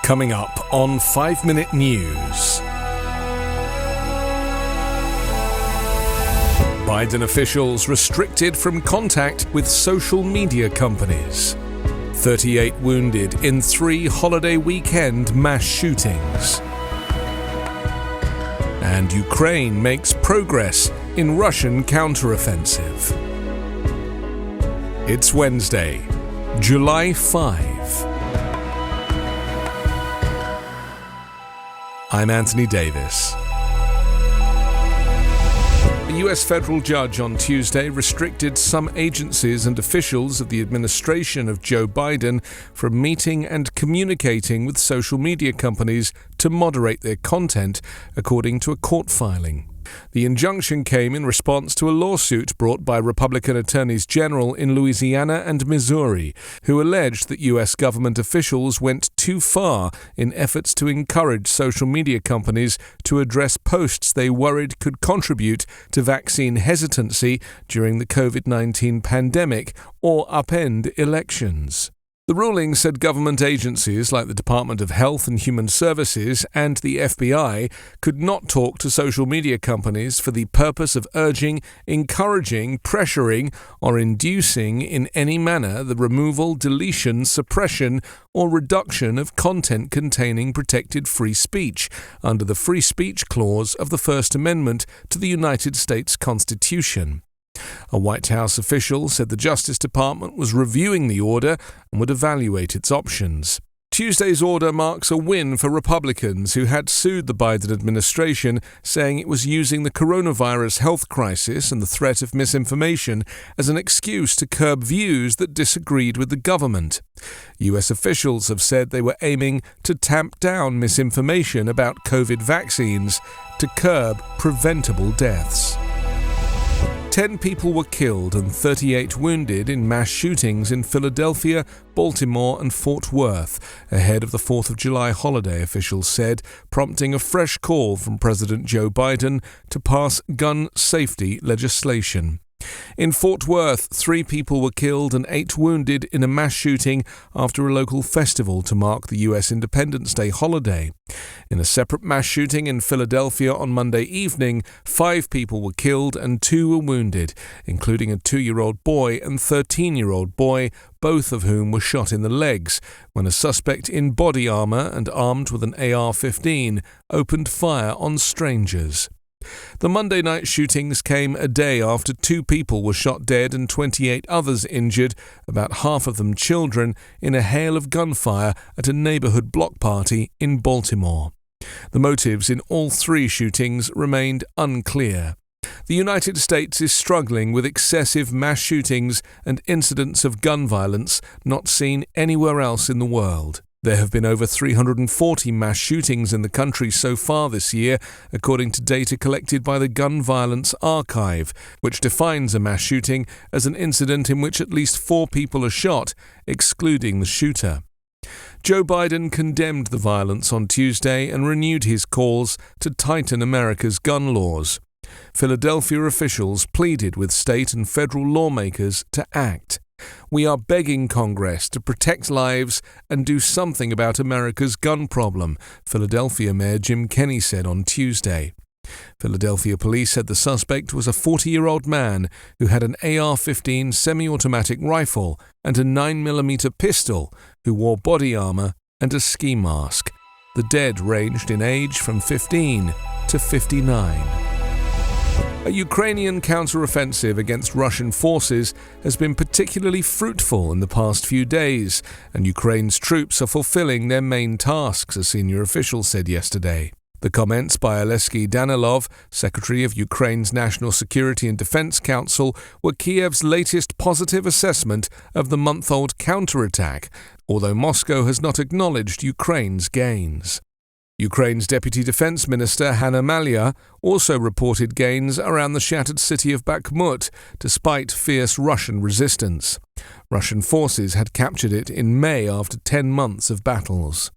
Coming up on 5 Minute News. Biden officials restricted from contact with social media companies. 38 wounded in 3 holiday weekend mass shootings. And Ukraine makes progress in Russian counteroffensive. It's Wednesday, July 5. I'm Anthony Davis. A U.S. federal judge on Tuesday restricted some agencies and officials of the administration of Joe Biden from meeting and communicating with social media companies to moderate their content, according to a court filing. The injunction came in response to a lawsuit brought by Republican attorneys general in Louisiana and Missouri, who alleged that U.S. government officials went too far in efforts to encourage social media companies to address posts they worried could contribute to vaccine hesitancy during the COVID-19 pandemic or upend elections. The ruling said government agencies like the Department of Health and Human Services and the FBI could not talk to social media companies for the purpose of urging, encouraging, pressuring, or inducing in any manner the removal, deletion, suppression, or reduction of content containing protected free speech under the Free Speech Clause of the First Amendment to the United States Constitution. A White House official said the Justice Department was reviewing the order and would evaluate its options. Tuesday's order marks a win for Republicans who had sued the Biden administration, saying it was using the coronavirus health crisis and the threat of misinformation as an excuse to curb views that disagreed with the government. U.S. officials have said they were aiming to tamp down misinformation about COVID vaccines to curb preventable deaths. 10 people were killed and 38 wounded in mass shootings in Philadelphia, Baltimore and Fort Worth ahead of the 4th of July holiday, officials said, prompting a fresh call from President Joe Biden to pass gun safety legislation. In Fort Worth, 3 people were killed and 8 wounded in a mass shooting after a local festival to mark the U.S. Independence Day holiday. In a separate mass shooting in Philadelphia on Monday evening, 5 people were killed and 2 were wounded, including a 2-year-old boy and 13-year-old boy, both of whom were shot in the legs, when a suspect in body armor and armed with an AR-15 opened fire on strangers. The Monday night shootings came a day after 2 people were shot dead and 28 others injured, about half of them children, in a hail of gunfire at a neighborhood block party in Baltimore. The motives in all 3 shootings remained unclear. The United States is struggling with excessive mass shootings and incidents of gun violence not seen anywhere else in the world. There have been over 340 mass shootings in the country so far this year, according to data collected by the Gun Violence Archive, which defines a mass shooting as an incident in which at least 4 people are shot, excluding the shooter. Joe Biden condemned the violence on Tuesday and renewed his calls to tighten America's gun laws. Philadelphia officials pleaded with state and federal lawmakers to act. "We are begging Congress to protect lives and do something about America's gun problem," Philadelphia Mayor Jim Kenney said on Tuesday. Philadelphia police said the suspect was a 40-year-old man who had an AR-15 semi-automatic rifle and a 9mm pistol, who wore body armor and a ski mask. The dead ranged in age from 15 to 59. A Ukrainian counteroffensive against Russian forces has been particularly fruitful in the past few days, and Ukraine's troops are fulfilling their main tasks, a senior official said yesterday. The comments by Oleksiy Danilov, Secretary of Ukraine's National Security and Defense Council, were Kiev's latest positive assessment of the month-old counterattack, although Moscow has not acknowledged Ukraine's gains. Ukraine's Deputy Defense Minister Hanna Maliar also reported gains around the shattered city of Bakhmut, despite fierce Russian resistance. Russian forces had captured it in May after 10 months of battles.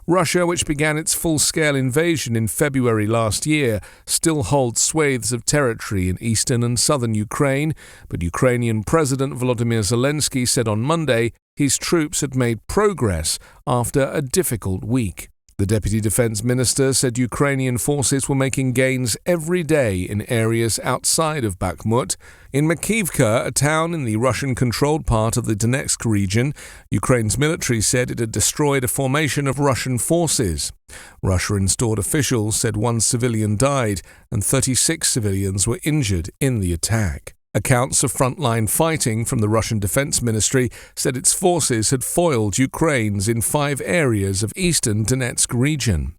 Russia, which began its full-scale invasion in February last year, still holds swathes of territory in eastern and southern Ukraine, but Ukrainian President Volodymyr Zelensky said on Monday his troops had made progress after a difficult week. The Deputy Defense Minister said Ukrainian forces were making gains every day in areas outside of Bakhmut. In Makivka, a town in the Russian-controlled part of the Donetsk region, Ukraine's military said it had destroyed a formation of Russian forces. Russia-installed officials said one civilian died and 36 civilians were injured in the attack. Accounts of frontline fighting from the Russian Defense Ministry said its forces had foiled Ukraine's in 5 areas of eastern Donetsk region.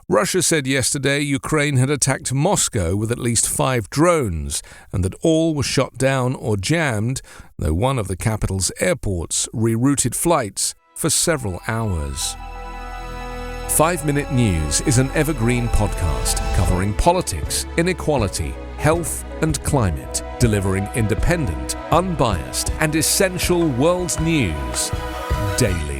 Russia said yesterday Ukraine had attacked Moscow with at least 5 drones and that all were shot down or jammed, though one of the capital's airports rerouted flights for several hours. 5-Minute News is an Evergreen podcast covering politics, inequality, health and climate, delivering independent, unbiased and essential world news daily.